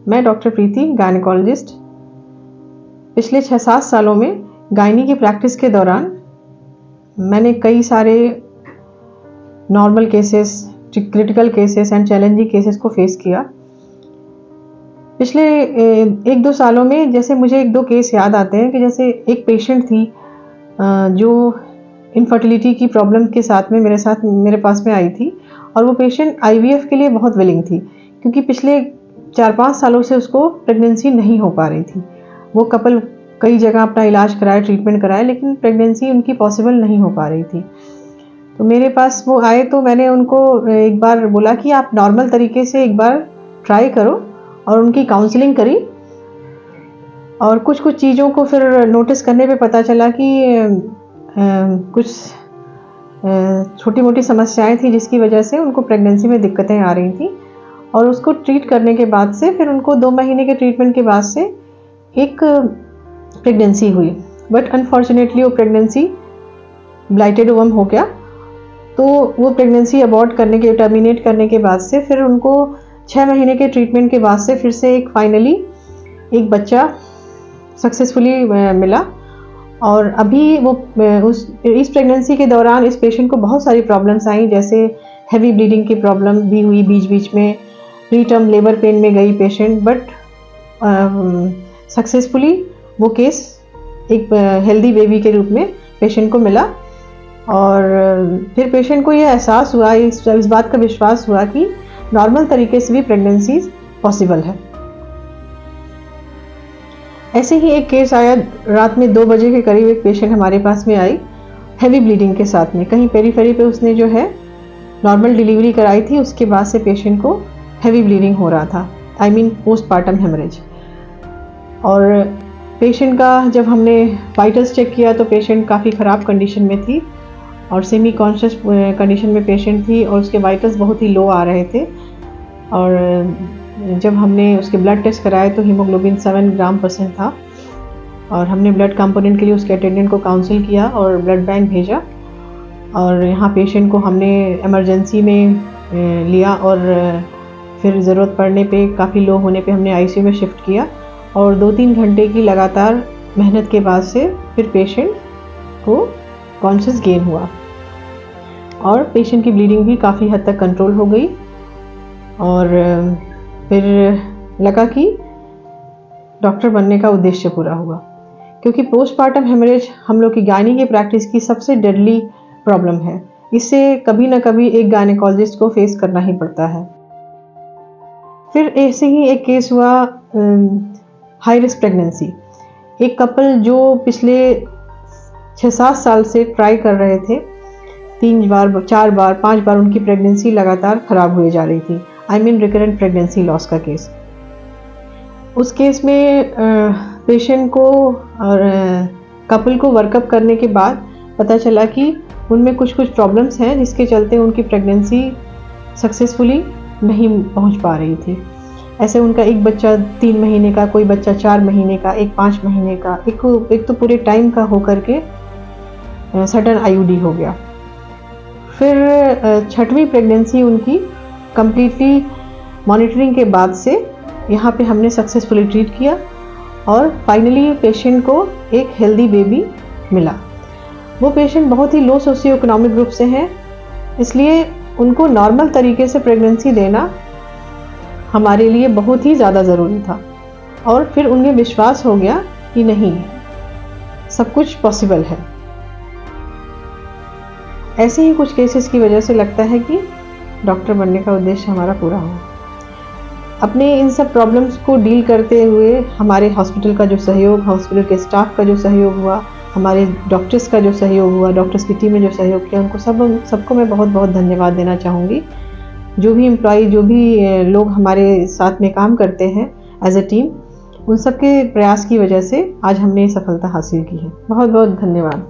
मैं डॉक्टर प्रीति, गायनेकोलॉजिस्ट। पिछले 6-7 सालों में गायनी की प्रैक्टिस के दौरान मैंने कई सारे normal cases, critical cases and challenging cases को फेस किया। पिछले 1-2 सालों में जैसे मुझे 1-2 केस याद आते हैं कि जैसे एक पेशेंट थी जो इनफर्टिलिटी की प्रॉब्लम के साथ में मेरे पास में आई थी, और वो पेशेंट IVF के लिए बहुत विलिंग थी, क्योंकि पिछले 4-5 सालों से उसको प्रेगनेंसी नहीं हो पा रही थी। वो कपल कई जगह अपना इलाज कराया, ट्रीटमेंट कराया, लेकिन प्रेगनेंसी उनकी पॉसिबल नहीं हो पा रही थी। तो मेरे पास वो आए तो मैंने उनको एक बार बोला कि आप नॉर्मल तरीके से एक बार ट्राई करो, और उनकी काउंसलिंग करी। और कुछ चीज़ों को फिर नोटिस करने पे पता चला कि कुछ छोटी मोटी समस्याएं थी जिसकी वजह से उनको प्रेगनेंसी में दिक्कतें आ रही थी। और उसको ट्रीट करने के बाद से फिर उनको 2 महीने के ट्रीटमेंट के बाद से एक प्रेगनेंसी हुई। बट अनफॉर्चुनेटली वो प्रेगनेंसी ब्लाइटेड ओवम हो गया। तो वो प्रेगनेंसी अबॉर्ट टर्मिनेट करने के बाद से फिर उनको 6 महीने के ट्रीटमेंट के बाद से फिर से फाइनली एक बच्चा सक्सेसफुली मिला। और अभी वो इस प्रेगनेंसी के दौरान इस पेशेंट को बहुत सारी प्रॉब्लम्स आई, जैसे हैवी ब्लीडिंग की प्रॉब्लम भी हुई, बीच में प्री टर्म लेबर पेन में गई पेशेंट। बट सक्सेसफुली वो केस एक हेल्दी बेबी के रूप में पेशेंट को मिला। और फिर पेशेंट को ये एहसास हुआ, इस बात का विश्वास हुआ कि नॉर्मल तरीके से भी प्रेगनेंसी पॉसिबल है। ऐसे ही एक केस आया, रात में 2 बजे के करीब एक पेशेंट हमारे पास में आई हैवी ब्लीडिंग के साथ में। कहीं पेरीफेरी पे उसने जो है नॉर्मल डिलीवरी कराई थी, उसके बाद से पेशेंट को हैवी ब्लीडिंग हो रहा था, पोस्टपार्टम हेमरेज। और पेशेंट का जब हमने वाइटल्स चेक किया तो पेशेंट काफ़ी ख़राब कंडीशन में थी और सेमी कॉन्शियस कंडीशन में पेशेंट थी, और उसके वाइटल्स बहुत ही लो आ रहे थे। और जब हमने उसके ब्लड टेस्ट कराए तो हीमोग्लोबिन 7 ग्राम% था। और हमने ब्लड कंपोनेंट के लिए उसके अटेंडेंट को काउंसिल किया और ब्लड बैंक भेजा। और यहाँ पेशेंट को हमने इमरजेंसी में लिया, और फिर ज़रूरत पड़ने पे, काफ़ी लो होने पे हमने ICU में शिफ्ट किया। और 2-3 घंटे की लगातार मेहनत के बाद से फिर पेशेंट को कॉन्शियस गेन हुआ, और पेशेंट की ब्लीडिंग भी काफ़ी हद तक कंट्रोल हो गई। और फिर लगा कि डॉक्टर बनने का उद्देश्य पूरा हुआ, क्योंकि पोस्टपार्टम हेमरेज हम लोग की गायनी की प्रैक्टिस की सबसे डेडली प्रॉब्लम है। इससे कभी ना कभी एक गायनेकोलॉजिस्ट को फेस करना ही पड़ता है। फिर ऐसे ही एक केस हुआ हाई रिस्क प्रेगनेंसी। एक कपल जो पिछले 6-7 साल से ट्राई कर रहे थे, 3 बार, 4 बार, 5 बार उनकी प्रेगनेंसी लगातार ख़राब हुई जा रही थी। रिकरेंट प्रेगनेंसी लॉस का केस। उस केस में पेशेंट को और कपल को वर्कअप करने के बाद पता चला कि उनमें कुछ प्रॉब्लम्स हैं, जिसके चलते उनकी प्रेगनेंसी सक्सेसफुली नहीं पहुंच पा रही थी। ऐसे उनका एक बच्चा 3 महीने का, कोई बच्चा 4 महीने का, एक 5 महीने का, एक तो पूरे टाइम का होकर के सडन IUD हो गया। फिर 6वीं प्रेगनेंसी उनकी कंप्लीटली मॉनिटरिंग के बाद से यहाँ पे हमने सक्सेसफुली ट्रीट किया, और फाइनली पेशेंट को एक हेल्दी बेबी मिला। वो पेशेंट बहुत ही लो सोशियो इकोनॉमिक ग्रुप से हैं, इसलिए उनको नॉर्मल तरीके से प्रेगनेंसी देना हमारे लिए बहुत ही ज़्यादा ज़रूरी था। और फिर उन्हें विश्वास हो गया कि नहीं, सब कुछ पॉसिबल है। ऐसे ही कुछ केसेस की वजह से लगता है कि डॉक्टर बनने का उद्देश्य हमारा पूरा हो। अपने इन सब प्रॉब्लम्स को डील करते हुए हमारे हॉस्पिटल का जो सहयोग, हॉस्पिटल के स्टाफ का जो सहयोग हुआ, हमारे डॉक्टर्स का जो सहयोग हुआ, डॉक्टर्स की टीम में जो सहयोग किया, उनको सबको मैं बहुत धन्यवाद देना चाहूँगी। जो भी एम्प्लॉई, जो भी लोग हमारे साथ में काम करते हैं एज अ टीम, उन सबके प्रयास की वजह से आज हमने ये सफलता हासिल की है। बहुत धन्यवाद।